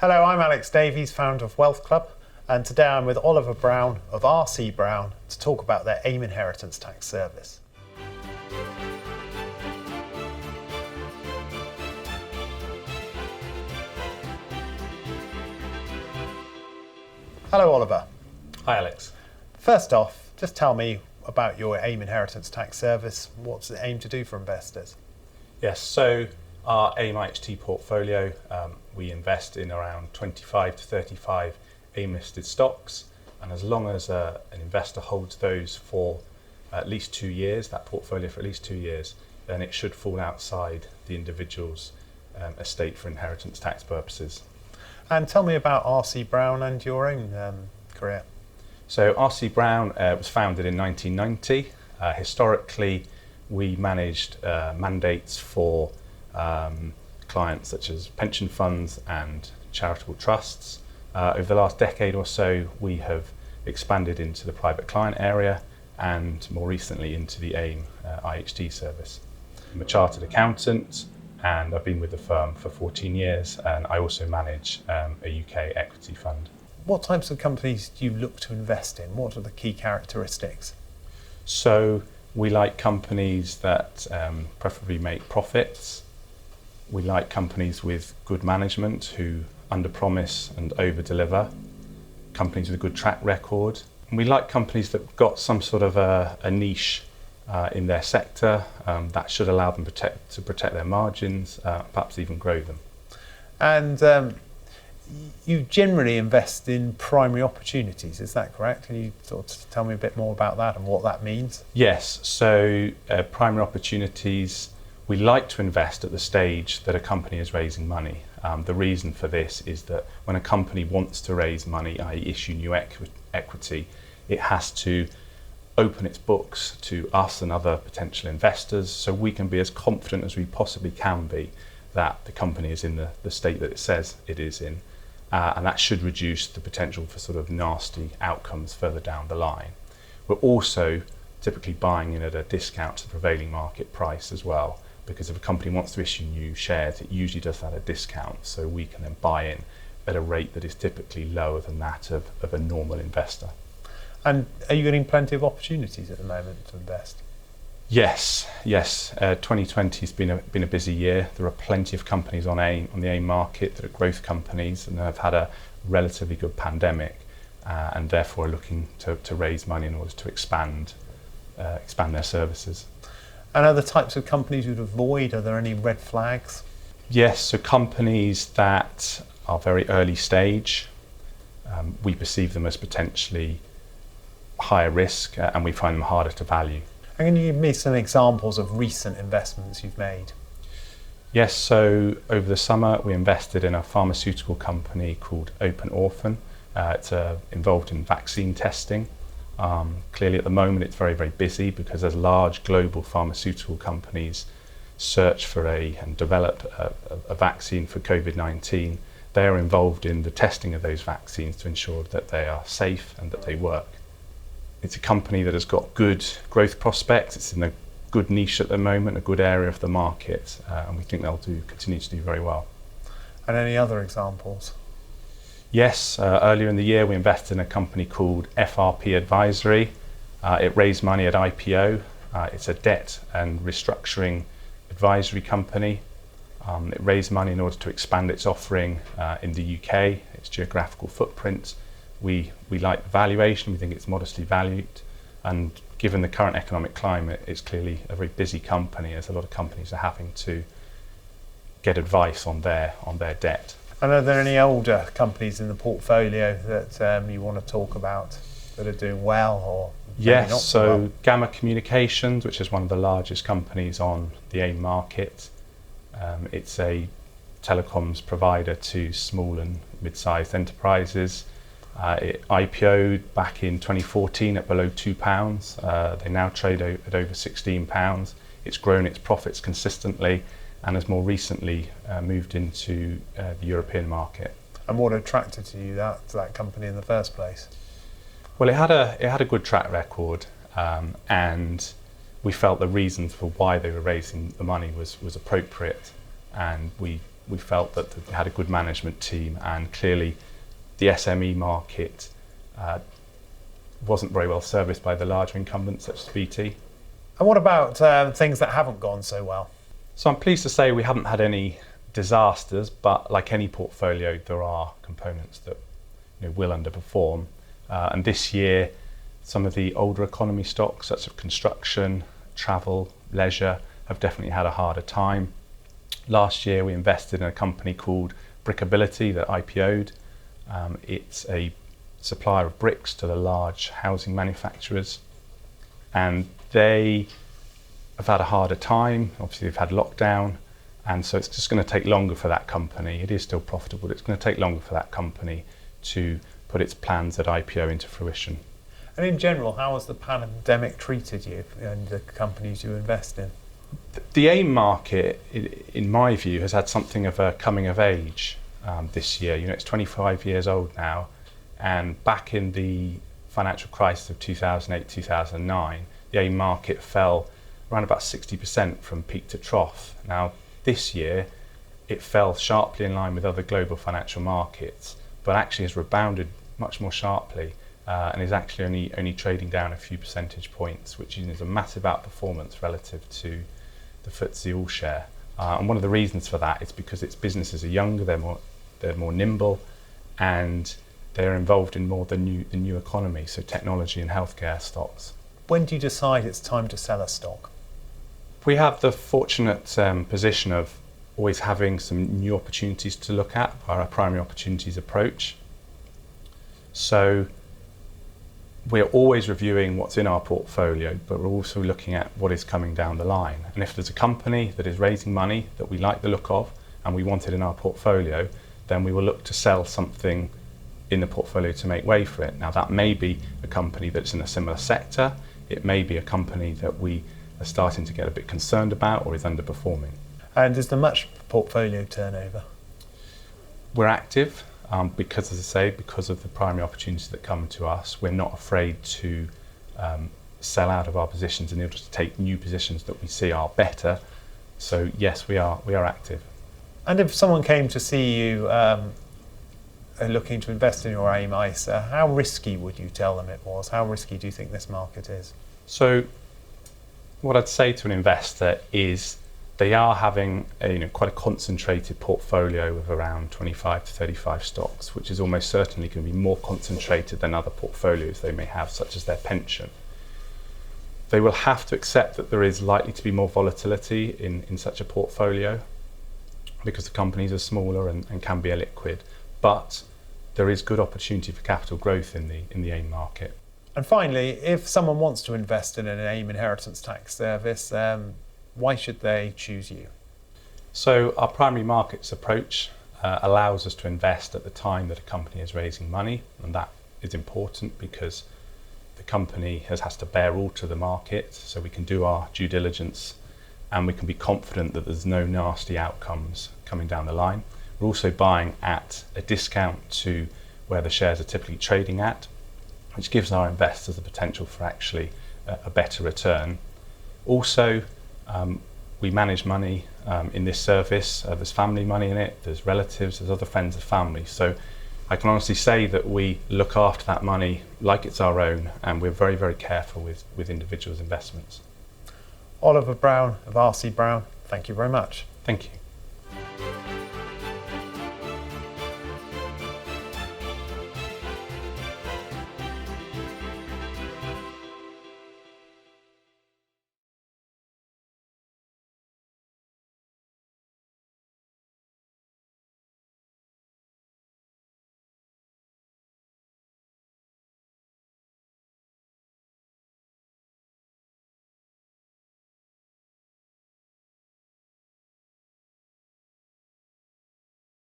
Hello, I'm Alex Davies, founder of Wealth Club, and today I'm with Oliver Brown of RC Brown to talk about their AIM Inheritance Tax Service. Hello, Oliver. Hi, Alex. First off, just tell me about your AIM Inheritance Tax Service. What's it aim to do for investors? Yes, so our AIM IHT portfolio, we invest in around 25 to 35 AIM listed stocks, and as long as an investor holds those for at least 2 years, that portfolio for at least 2 years, then it should fall outside the individual's estate for inheritance tax purposes. And tell me about RC Brown and your own career. So RC Brown was founded in 1990. Historically, we managed mandates for clients such as pension funds and charitable trusts. Over the last decade or so, we have expanded into the private client area and more recently into the AIM IHT service. I'm a chartered accountant and I've been with the firm for 14 years, and I also manage a UK equity fund. What types of companies do you look to invest in? What are the key characteristics? So we like companies that preferably make profits. We like companies with good management who underpromise and over-deliver, companies with a good track record. And we like companies that have got some sort of a niche in their sector that should allow them to protect their margins, perhaps even grow them. And you generally invest in primary opportunities, is that correct? Can you sort of tell me a bit more about that and what that means? Yes, so primary opportunities, we like to invest at the stage that a company is raising money. The reason for this is that when a company wants to raise money, i.e. issue new equity, it has to open its books to us and other potential investors, so we can be as confident as we possibly can be that the company is in the state that it says it is in, and that should reduce the potential for sort of nasty outcomes further down the line. We're also typically buying in at a discount to the prevailing market price as well, because if a company wants to issue new shares, it usually does that at a discount, so we can then buy in at a rate that is typically lower than that of a normal investor. And are you getting plenty of opportunities at the moment to invest? Yes. 2020 has been a busy year. There are plenty of companies on the AIM market that are growth companies and have had a relatively good pandemic, and therefore are looking to raise money in order to expand their services. And are the types of companies you'd avoid? Are there any red flags? Yes, so companies that are very early stage, we perceive them as potentially higher risk, and we find them harder to value. And can you give me some examples of recent investments you've made? Yes, so over the summer we invested in a pharmaceutical company called Open Orphan. It's involved in vaccine testing. Clearly at the moment it's very, very busy because as large global pharmaceutical companies search for and develop a vaccine for COVID-19, they are involved in the testing of those vaccines to ensure that they are safe and that they work. It's a company that has got good growth prospects. It's in a good niche at the moment, a good area of the market, and we think they'll continue to do very well. And any other examples? Yes, earlier in the year we invested in a company called FRP Advisory. It raised money at IPO. It's a debt and restructuring advisory company. It raised money in order to expand its offering in the UK, its geographical footprint. We like the valuation, we think it's modestly valued, and given the current economic climate, it's clearly a very busy company as a lot of companies are having to get advice on their debt. And are there any older companies in the portfolio that you want to talk about that are doing well or maybe not so well? So Gamma Communications, which is one of the largest companies on the AIM market, it's a telecoms provider to small and mid-sized enterprises. It IPO'd back in 2014 at below £2. They now trade at over £16. It's grown its profits consistently and has more recently moved into the European market. And what attracted you to that company in the first place? Well, it had a good track record, and we felt the reasons for why they were raising the money was appropriate, and we we felt that we had a good management team, and clearly the SME market wasn't very well serviced by the larger incumbents such as BT. And what about things that haven't gone so well? So I'm pleased to say we haven't had any disasters, but like any portfolio, there are components that will underperform. And this year, some of the older economy stocks, such as construction, travel, leisure, have definitely had a harder time. Last year, we invested in a company called Brickability that IPO'd. It's a supplier of bricks to the large housing manufacturers, and they have had a harder time. Obviously, they've had lockdown, and so it's just going to take longer for that company. It is still profitable, but it's going to take longer for that company to put its plans at IPO into fruition. And in general, how has the pandemic treated you and the companies you invest in? The AIM market, in my view, has had something of a coming of age this year. It's 25 years old now, and back in the financial crisis of 2008, 2009, the AIM market fell around about 60% from peak to trough. Now, this year, it fell sharply in line with other global financial markets, but actually has rebounded much more sharply and is actually only trading down a few percentage points, which is a massive outperformance relative to the FTSE All-Share. And one of the reasons for that is because its businesses are younger, they're more nimble, and they're involved in more the new economy, so technology and healthcare stocks. When do you decide it's time to sell a stock? We have the fortunate position of always having some new opportunities to look at by our primary opportunities approach. So we're always reviewing what's in our portfolio, but we're also looking at what is coming down the line. And if there's a company that is raising money that we like the look of and we want it in our portfolio, then we will look to sell something in the portfolio to make way for it. Now, that may be a company that's in a similar sector. It may be a company that we are starting to get a bit concerned about or is underperforming. And is there much portfolio turnover? We're active because, as I say, because of the primary opportunities that come to us, we're not afraid to sell out of our positions in order to take new positions that we see are better. So yes, we are active. And if someone came to see you looking to invest in your AIM ISA, how risky would you tell them it was? How risky do you think this market is? So what I'd say to an investor is they are having quite a concentrated portfolio of around 25 to 35 stocks, which is almost certainly going to be more concentrated than other portfolios they may have, such as their pension. They will have to accept that there is likely to be more volatility in such a portfolio because the companies are smaller and can be illiquid, but there is good opportunity for capital growth in the AIM market. And finally, if someone wants to invest in an AIM inheritance tax service, why should they choose you? So our primary markets approach allows us to invest at the time that a company is raising money, and that is important because the company has to bear all to the market, so we can do our due diligence and we can be confident that there's no nasty outcomes coming down the line. We're also buying at a discount to where the shares are typically trading at, which gives our investors the potential for actually a better return. Also, we manage money in this service. There's family money in it, there's relatives, there's other friends of family. So I can honestly say that we look after that money like it's our own, and we're very, very careful with individuals' investments. Oliver Brown of RC Brown, thank you very much. Thank you.